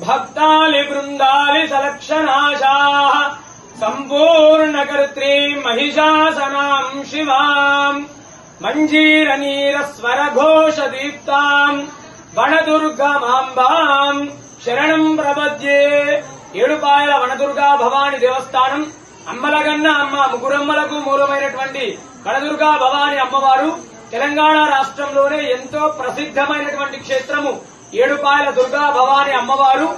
भक्तालि वृन्दालि सलक्षणाशाः सम्पूर्णकर्त्री महिषासनाम् शिवाम् मञ्जीरनीरस्वरघोषदीप्ताम् वनदुर्गमाम्बाम् शरणम् प्रपद्ये ఏడుపాయల వనదుర్గా భవాని దేవస్థానం అమ్మలగన్న అమ్మ ముగ్గురమ్మలకు మూలమైనటువంటి వనదుర్గా భవాని అమ్మవారు తెలంగాణ రాష్ట్రంలోనే ఎంతో ప్రసిద్ధమైనటువంటి క్షేత్రము ఏడుపాయల దుర్గా భవాని అమ్మవారు.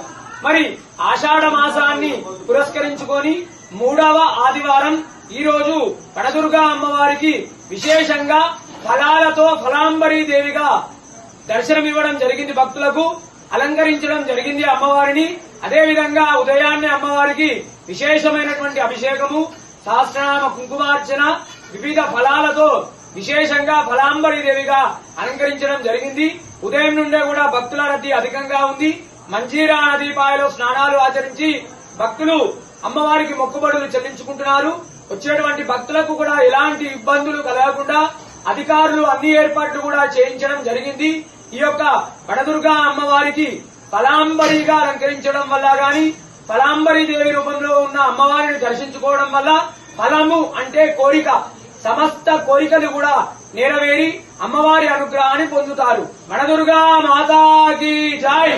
మరి ఆషాఢ మాసాన్ని పురస్కరించుకొని 3వ ఆదివారం ఈ రోజు వనదుర్గా అమ్మవారికి విశేషంగా ఫలాలతో ఫలాంబరీ దేవిగా దర్శనమివ్వడం జరిగింది. భక్తులకు అలంకరించడం జరిగింది అమ్మవారిని. అదేవిధంగా ఉదయాన్నే అమ్మవారికి విశేషమైనటువంటి అభిషేకము, సహస్రనామ కుంకుమార్చన, వివిధ ఫలాలతో విశేషంగా ఫలాంబరీ దేవిగా అలంకరించడం జరిగింది. ఉదయం నుండే కూడా భక్తుల రద్దీ అధికంగా ఉంది. మంజీరా నదీపాయలో స్నానాలు ఆచరించి భక్తులు అమ్మవారికి మొక్కుబడులు చెల్లించుకుంటున్నారు. వచ్చేటువంటి భక్తులకు కూడా ఎలాంటి ఇబ్బందులు కలగకుండా అధికారులు అన్ని ఏర్పాట్లు కూడా చేయించడం జరిగింది. ఈ యొక్క వనదుర్గా అమ్మవారికి ఫలాంబరిగా అలంకరించడం వల్ల గాని, ఫలాంబరీ దేవి రూపంలో ఉన్న అమ్మవారిని దర్శించుకోవడం వల్ల ఫలము అంటే కోరిక, సమస్త కోరికలు కూడా నెరవేరి అమ్మవారి అనుగ్రహాన్ని పొందుతారు. వనదుర్గా మాతాకి జై.